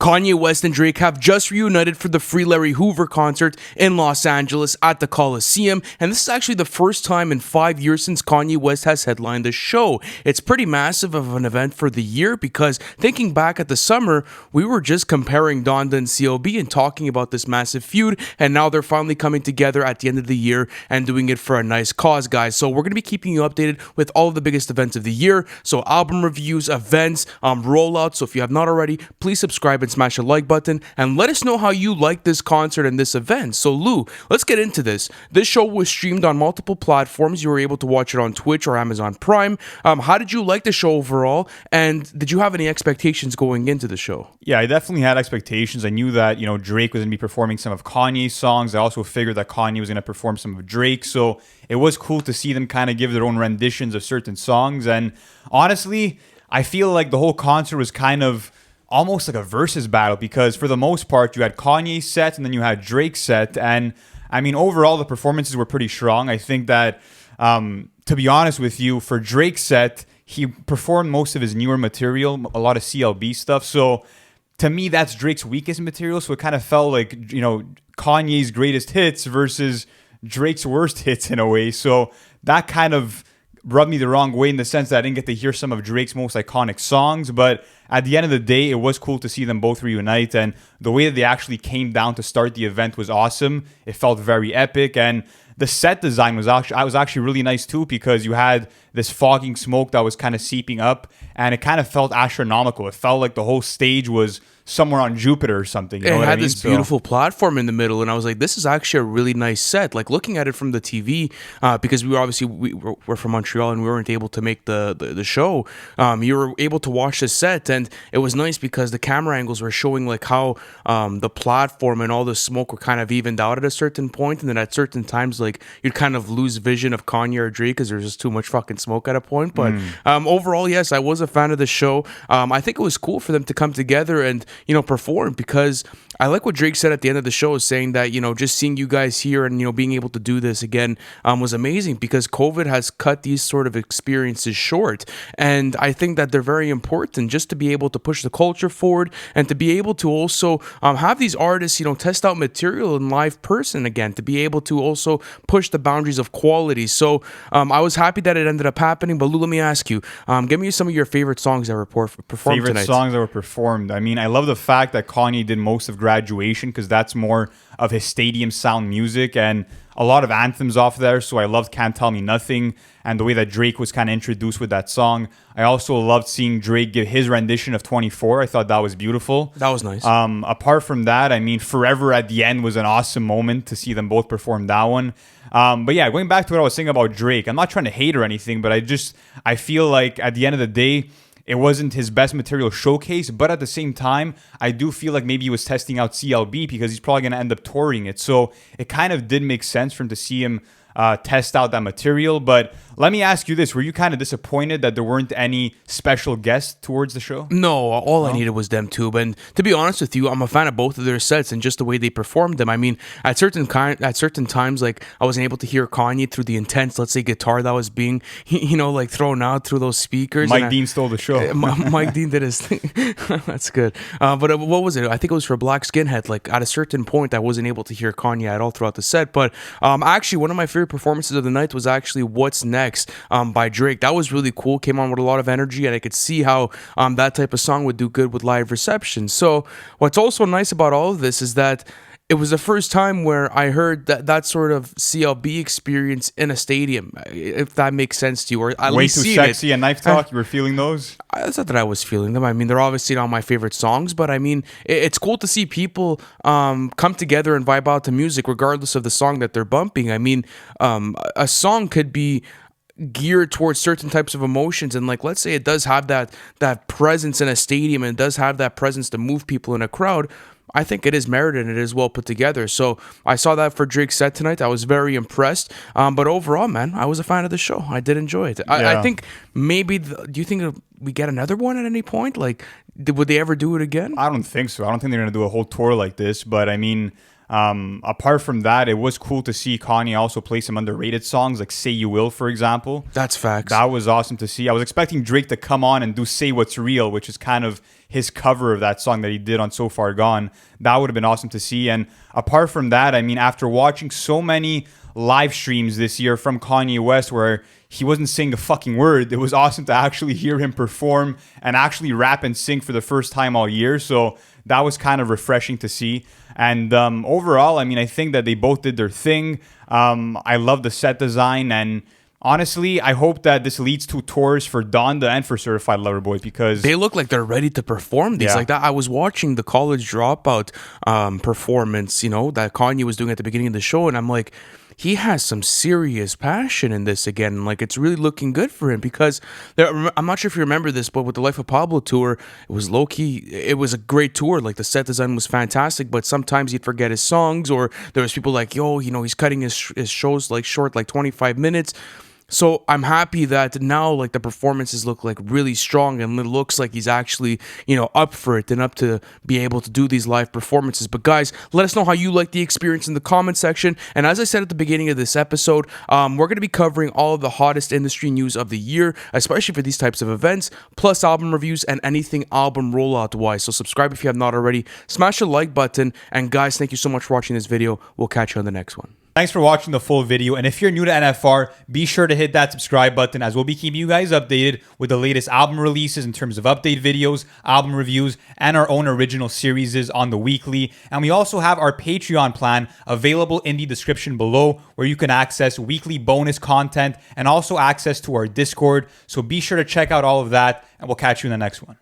Kanye West and Drake have just reunited for the free Larry Hoover concert in Los Angeles at the Coliseum, and this is actually the first time in 5 years since Kanye West has headlined the show. It's pretty massive of an event for the year because thinking back at the summer, we were just comparing Donda and CLB and talking about this massive feud, and now they're finally coming together at the end of the year and doing it for a nice cause, guys. So we're going to be keeping you updated with all of the biggest events of the year, so album reviews, events, rollouts. So if you have not already, please subscribe and smash a like button and let us know how you like this concert and this event. So Lou, let's get into this. This show was streamed on multiple platforms. You were able to watch it on Twitch or Amazon Prime. How did you like the show overall, and did you have any expectations going into the show? Yeah, I definitely had expectations. I knew that, Drake was going to be performing some of Kanye's songs. I also figured that Kanye was going to perform some of Drake. So it was cool to see them kind of give their own renditions of certain songs. And honestly, I feel like the whole concert was kind of almost like a versus battle because for the most part, you had Kanye's set and then you had Drake's set. And I mean, overall, the performances were pretty strong. I think that, to be honest with you, for Drake's set, he performed most of his newer material, a lot of CLB stuff. So to me, that's Drake's weakest material. So it kind of felt like, Kanye's greatest hits versus Drake's worst hits in a way. So that kind of rubbed me the wrong way in the sense that I didn't get to hear some of Drake's most iconic songs. But at the end of the day, it was cool to see them both reunite. And the way that they actually came down to start the event was awesome. It felt very epic. And the set design was actually really nice too, because you had this fogging smoke that was kind of seeping up, and it kind of felt astronomical. It felt like the whole stage was somewhere on Jupiter or something. It had this beautiful platform in the middle, and I was like, this is actually a really nice set. Like looking at it from the TV, because we're from Montreal and we weren't able to make the show. You were able to watch the set, and it was nice because the camera angles were showing like how the platform and all the smoke were kind of evened out at a certain point, and then at certain times like you'd kind of lose vision of Kanye or Drake because there's just too much fucking smoke at a point. But overall, yes, I was a fan of the show. I think it was cool for them to come together and perform, because I like what Drake said at the end of the show, saying that, just seeing you guys here and, being able to do this again was amazing, because COVID has cut these sort of experiences short. And I think that they're very important just to be able to push the culture forward and to be able to also have these artists, test out material in live person again, to be able to also push the boundaries of quality. So I was happy that it ended up happening. But Lou, let me ask you, give me some of your favorite songs that were performed tonight. Favorite songs that were performed. I mean, I love the fact that Kanye did most of Graduation, because that's more of his stadium sound music, and a lot of anthems off there. So I loved Can't Tell Me Nothing and the way that Drake was kind of introduced with that song. I also loved seeing Drake give his rendition of 24. I thought that was beautiful. That was nice. Apart from that, I mean, Forever at the end was an awesome moment to see them both perform that one. But yeah, going back to what I was saying about Drake, I'm not trying to hate or anything, but I feel like at the end of the day, it wasn't his best material showcase, but at the same time, I do feel like maybe he was testing out CLB because he's probably going to end up touring it. So it kind of did make sense for him to see him test out that material. But let me ask you this. Were you kind of disappointed that there weren't any special guests towards the show? No, all I needed was them too. And to be honest with you, I'm a fan of both of their sets and just the way they performed them. I mean, at certain times, like I wasn't able to hear Kanye through the intense, let's say, guitar that was being, like thrown out through those speakers. Mike Dean stole the show. Mike Dean did his thing. That's good. But what was it? I think it was for Black Skinhead. Like at a certain point, I wasn't able to hear Kanye at all throughout the set. But actually, one of my favorite performances of the night was actually What's Next by Drake. That was really cool. Came on with a lot of energy, and I could see how that type of song would do good with live reception. So what's also nice about all of this is that it was the first time where I heard that sort of CLB experience in a stadium, if that makes sense to you, or at Way least Too Sexy and Knife Talk. You were feeling those? It's not that I was feeling them. I mean, they're obviously not my favorite songs, but I mean, it's cool to see people come together and vibe out to music, regardless of the song that they're bumping. I mean, a song could be geared towards certain types of emotions, and like let's say it does have that presence in a stadium and it does have that presence to move people in a crowd. I think it is merited and it is well put together. So I saw that for Drake's set tonight. I was very impressed. But overall, man, I was a fan of the show. I did enjoy it. I think maybe, do you think we get another one at any point? Like, would they ever do it again? I don't think so. I don't think they're going to do a whole tour like this. But I mean, Apart from that, it was cool to see Kanye also play some underrated songs like Say You Will, for example. That's facts. That was awesome to see. I was expecting Drake to come on and do Say What's Real, which is kind of his cover of that song that he did on So Far Gone. That would have been awesome to see. And apart from that, I mean, after watching so many live streams this year from Kanye West where he wasn't saying a fucking word, it was awesome to actually hear him perform and actually rap and sing for the first time all year. So that was kind of refreshing to see. And overall, I mean, I think that they both did their thing. I love the set design. And honestly, I hope that this leads to tours for Donda and for Certified Lover Boy because they look like they're ready to perform these. Yeah. Like that, I was watching the College Dropout performance, that Kanye was doing at the beginning of the show, and I'm like, he has some serious passion in this again. Like, it's really looking good for him because I'm not sure if you remember this, but with the Life of Pablo tour, it was low-key. It was a great tour. Like, the set design was fantastic, but sometimes he'd forget his songs, or there was people like, he's cutting his shows like short, like 25 minutes. So I'm happy that now, like, the performances look like really strong, and it looks like he's actually, up for it and up to be able to do these live performances. But guys, let us know how you like the experience in the comment section. And as I said at the beginning of this episode, we're going to be covering all of the hottest industry news of the year, especially for these types of events, plus album reviews and anything album rollout wise. So subscribe if you have not already. Smash the like button. And guys, thank you so much for watching this video. We'll catch you on the next one. Thanks for watching the full video, and if you're new to NFR, be sure to hit that subscribe button as we'll be keeping you guys updated with the latest album releases in terms of update videos, album reviews, and our own original series on the weekly. And we also have our Patreon plan available in the description below where you can access weekly bonus content and also access to our Discord. So be sure to check out all of that, and we'll catch you in the next one.